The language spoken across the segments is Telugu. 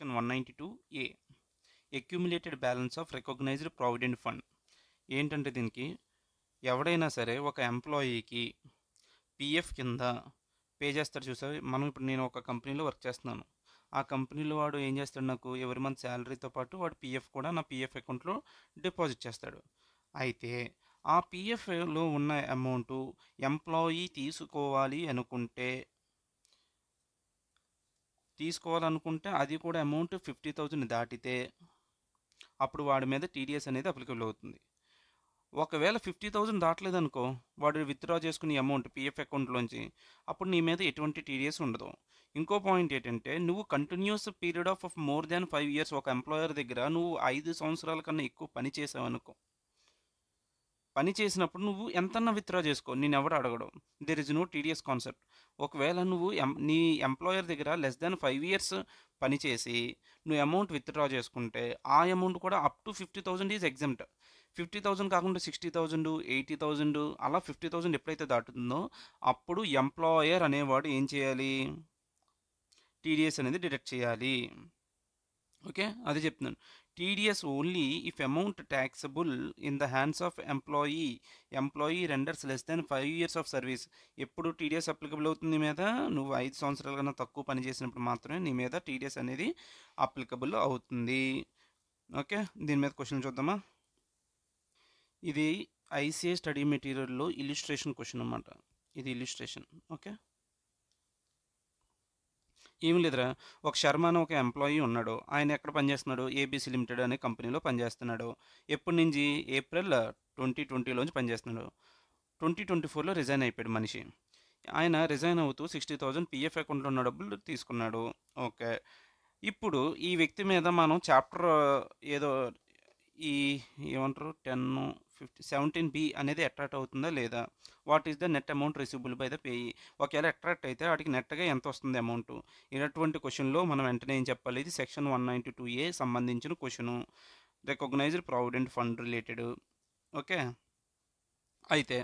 Section 192A accumulated balance of recognised provident fund. ఏంటంటే దీనికి ఎవడైనా సరే ఒక ఎంప్లాయీకి పిఎఫ్ కింద పే చేస్తాడు చూసారు. నేను ఒక కంపెనీలో వర్క్ చేస్తున్నాను. ఆ కంపెనీలో వాడు ఏం చేస్తాడు, నాకు ఎవరి మంత్ శాలరీతో పాటు వాడు పిఎఫ్ కూడా నా పిఎఫ్ అకౌంట్లో డిపాజిట్ చేస్తాడు. అయితే ఆ పిఎఫ్లో ఉన్న అమౌంట్ ఎంప్లాయీ తీసుకోవాలనుకుంటే అది కూడా అమౌంట్ 50,000 దాటితే అప్పుడు వాడి మీద టీడీఎస్ అనేది అప్లికబుల్ అవుతుంది. ఒకవేళ 50,000 దాటలేదనుకో, వాడు విత్డ్రా చేసుకునే అమౌంట్ పిఎఫ్ అకౌంట్లోంచి, అప్పుడు నీ మీద ఎటువంటి టీడీఎస్ ఉండదు. ఇంకో పాయింట్ ఏంటంటే, నువ్వు continuous period of more than 5 years ఒక ఎంప్లాయర్ దగ్గర నువ్వు 5 సంవత్సరాల కన్నా ఎక్కువ పని చేసావనుకో, పని చేసినప్పుడు నువ్వు ఎంతన్నా విత్డ్రా చేసుకో, నేను ఎవడు అడగడం. There is no TDS concept. ఒకవేళ నువ్వు నీ ఎంప్లాయర్ దగ్గర లెస్ దాన్ 5 years పని చేసి నువ్వు అమౌంట్ విత్డ్రా చేసుకుంటే ఆ అమౌంట్ కూడా అప్ టు 50,000 ఈజ్ ఎగ్జామ్ట్. 50,000 కాకుండా 60,000, 80,000 అలా 50,000 ఎప్పుడైతే దాటుతుందో అప్పుడు ఎంప్లాయర్ అనేవాడు ఏం చేయాలి, టీడీఎస్ అనేది డిడక్ట్ చేయాలి. ఓకే, అదే చెప్తున్నాను. TDS only if amount taxable in the hands of employee renders less than 5 years of service. ఎప్పుడు టీడీఎస్ అప్లికబుల్ అవుతుంది నీ మీద, నువ్వు 5 సంవత్సరాల కన్నా తక్కువ పని చేసినప్పుడు మాత్రమే నీ మీద టీడీఎస్ అనేది అప్లికబుల్ అవుతుంది. ఓకే, దీని మీద క్వశ్చన్ చూద్దామా. ఇది ఐసీఏ స్టడీ మెటీరియల్లో ఇల్లుస్ట్రేషన్ క్వశ్చన్ అన్నమాట. ఇది ఇల్లుస్ట్రేషన్. ఓకే, ఏం లేదురా, ఒక శర్మ అని ఒక ఎంప్లాయీ ఉన్నాడు. ఆయన ఎక్కడ పనిచేస్తున్నాడు, ఏబీసీ లిమిటెడ్ అనే కంపెనీలో పనిచేస్తున్నాడు. ఎప్పటి నుంచి, ఏప్రిల్ 2020లోంచి పనిచేస్తున్నాడు. 2024లో రిజైన్ అయిపోయాడు మనిషి. ఆయన రిజైన్ అవుతూ 60,000 పిఎఫ్ అకౌంట్లో ఉన్న డబ్బులు తీసుకున్నాడు. ఓకే, ఇప్పుడు ఈ వ్యక్తి మీద మనం చాప్టర్ ఏదో ఈ ఏమంటారు 17B అనేది అట్రాక్ట్ అవుతుందా లేదా, what is the net amount receivable by the payee. ఒకవేళ అట్రాక్ట్ అయితే వాటికి నెట్గా ఎంత వస్తుంది అమౌంట్. ఇటువంటి క్వశ్చన్లో మనం వెంటనే ఏం చెప్పాలి, ఇది సెక్షన్ 192A సంబంధించిన question, recognised provident fund related. Okay, అయితే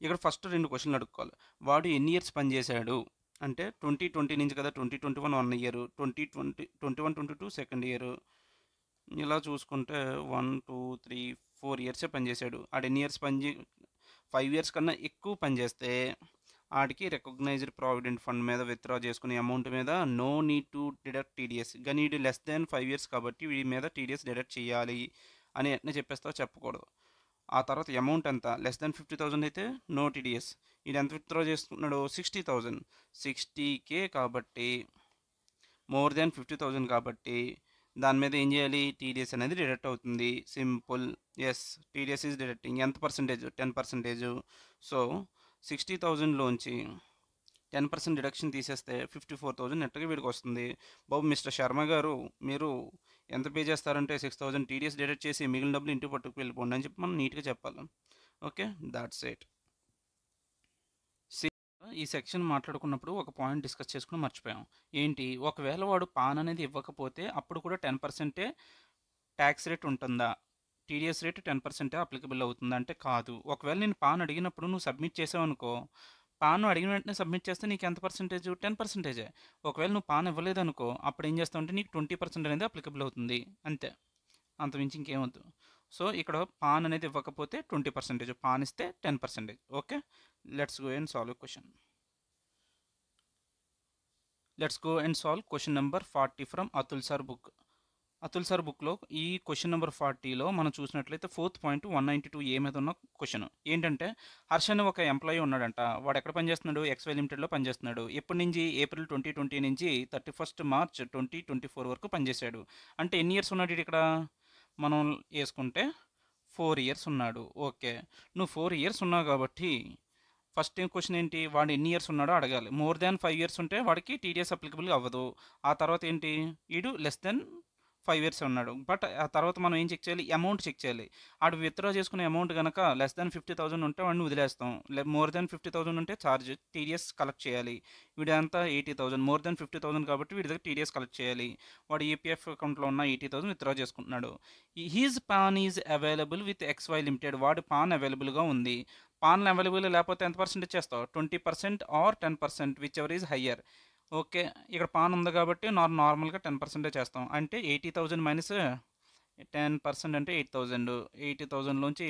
ఇక్కడ ఫస్ట్ 2 క్వశ్చన్లు అడుక్కోవాలి. వాడు ఎన్ని ఇయర్స్ పనిచేశాడు అంటే 2020 నుంచి కదా, 2021 1 year, 2021-22 సెకండ్ ఇయర్, ఇలా చూసుకుంటే 1 2 3 4 years పనిచేశాడు. ఆడు ఎన్ని ఇయర్స్ 5 years కన్నా ఎక్కువ పనిచేస్తే ఆడికి రికగ్నైజ్డ్ ప్రావిడెంట్ ఫండ్ మీద విత్డ్రా చేసుకునే అమౌంట్ మీద no need to deduct TDS. కానీ వీడు లెస్ దాన్ 5 years కాబట్టి వీడి మీద టీడీఎస్ డిడక్ట్ చేయాలి అని ఎట్లా చెప్పేస్తావు, చెప్పకూడదు. ఆ తర్వాత అమౌంట్ ఎంత, లెస్ దాన్ 50,000 అయితే నో టీడీఎస్. వీడు ఎంత విత్డ్రా చేసుకున్నాడు, 60,000, 60K కాబట్టి మోర్ దాన్ 50,000 కాబట్టి దాని మీద ఏం చేయాలి, టీడీఎస్ అనేది డిడక్ట్ అవుతుంది. Simple. Yes, TDS is deducting. ఎంత పర్సెంటేజ్, 10%. సో 60,000లోంచి 10% డిడక్షన్ తీసేస్తే 54,000 నెట్గా వీడికి వస్తుంది. బాబు మిస్టర్ శర్మ గారు, మీరు ఎంత పే చేస్తారంటే 6,000 టీడీఎస్ డిడక్ట్ చేసి మిగిలిన డబ్బులు ఇంటికి పట్టుకు వెళ్ళిపోండి అని చెప్పి మనం నీట్గా చెప్పాలి. Okay, that's it. ఈ సెక్షన్ మాట్లాడుకున్నప్పుడు ఒక పాయింట్ డిస్కస్ చేసుకుని మర్చిపోయాం. ఏంటి, ఒకవేళ వాడు పాన్ అనేది ఇవ్వకపోతే అప్పుడు కూడా 10% ట్యాక్స్ రేట్ ఉంటుందా, టీడీఎస్ రేట్ 10% అప్లికబుల్ అవుతుందా అంటే కాదు. ఒకవేళ నేను పాన్ అడిగినప్పుడు నువ్వు సబ్మిట్ చేసావు అనుకో, పాన్ అడిగిన వెంటనే సబ్మిట్ చేస్తే నీకు ఎంత పర్సెంటేజ్, 10%. ఒకవేళ నువ్వు పాన్ ఇవ్వలేదనుకో, అప్పుడు ఏం చేస్తావు అంటే నీకు 20% అనేది అప్లికబుల్ అవుతుంది. అంతే, అంతమించి ఇంకేమవుతుంది. సో ఇక్కడ పాన్ అనేది ఇవ్వకపోతే 20%, పాన్ ఇస్తే 10%. Okay, let's go and solve question. Let's go and solve question number 40 from Atul sir book. Atul sir బుక్లో ఈ క్వశ్చన్ నెంబర్ 40లో మనం చూసినట్లయితే 4th పాయింట్ 192A మీద ఉన్న క్వశ్చన్ ఏంటంటే, హర్ష అని ఒక ఎంప్లాయీ ఉన్నాడంట. వాడు ఎక్కడ పనిచేస్తున్నాడు, ఎక్స్వై లిమిటెడ్లో పనిచేస్తున్నాడు. ఎప్పటి నుంచి, ఏప్రిల్ 2020 నుంచి 31st March 2024 వరకు పనిచేశాడు. అంటే ఎన్ని ఇయర్స్ ఉన్నాడు ఇక్కడ మనం వేసుకుంటే 4 years ఉన్నాడు. ఓకే, నువ్వు 4 years ఉన్నావు కాబట్టి ఫస్ట్ క్వశ్చన్ ఏంటి, వాడు ఎన్ని ఇయర్స్ ఉన్నాడో అడగాలి. మోర్ దాన్ 5 years ఉంటే వాడికి టీడీఎస్ అప్లికబుల్ అవ్వదు. ఆ తర్వాత ఏంటి, వీడు లెస్ దెన్ 5 years ఉన్నాడు. బట్ ఆ తర్వాత మనం ఏం చెక్ చేయాలి, అమౌంట్ చెక్ చేయాలి. ఆడు విత్డ్రా చేసుకునే అమౌంట్ కనుక లెస్ దాన్ 50,000 ఉంటే వాడిని వదిలేస్తాం. మోర్ దాన్ 50,000 ఉంటే ఛార్జ్ టీడీఎస్ కలెక్ట్ చేయాలి. వీడంతా 80,000, మోర్ దాన్ 50,000 కాబట్టి వీడి దగ్గర టీడీఎస్ కలెక్ట్ చేయాలి. వాడు ఈపీఎఫ్ అకౌంట్లో ఉన్న 80,000 విత్డ్రా చేసుకుంటున్నాడు. His PAN is available with X Y limited. వాడు పాన్ అవైలబుల్గా ఉంది. పాన్ అవైలబుల్ లేకపోతే ఎంత పర్సెంట్ ఇచ్చేస్తావు, 20% or 10%, whichever is higher. Okay. ఇక్కడ పాన్ ఉంది కాబట్టి నార్మల్‌గా 10% చేస్తాం. అంటే 80,000 మైనస్ 10% అంటే 8,000. 80,000లోంచి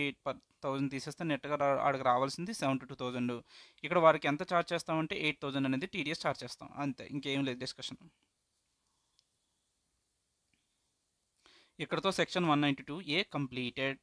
1000 తీసేస్తే నెట్‌గా ఆడికి రావాల్సింది 72,000. ఇక్కడ వారికి ఎంత చార్జ్ చేస్తామంటే 8,000 అనేది టీడీఎస్ చార్జ్ చేస్తాం. అంతే, ఇంకేం లేదు డిస్కషన్. ఇక్కడతో సెక్షన్ 192 ఏ కంప్లీటెడ్.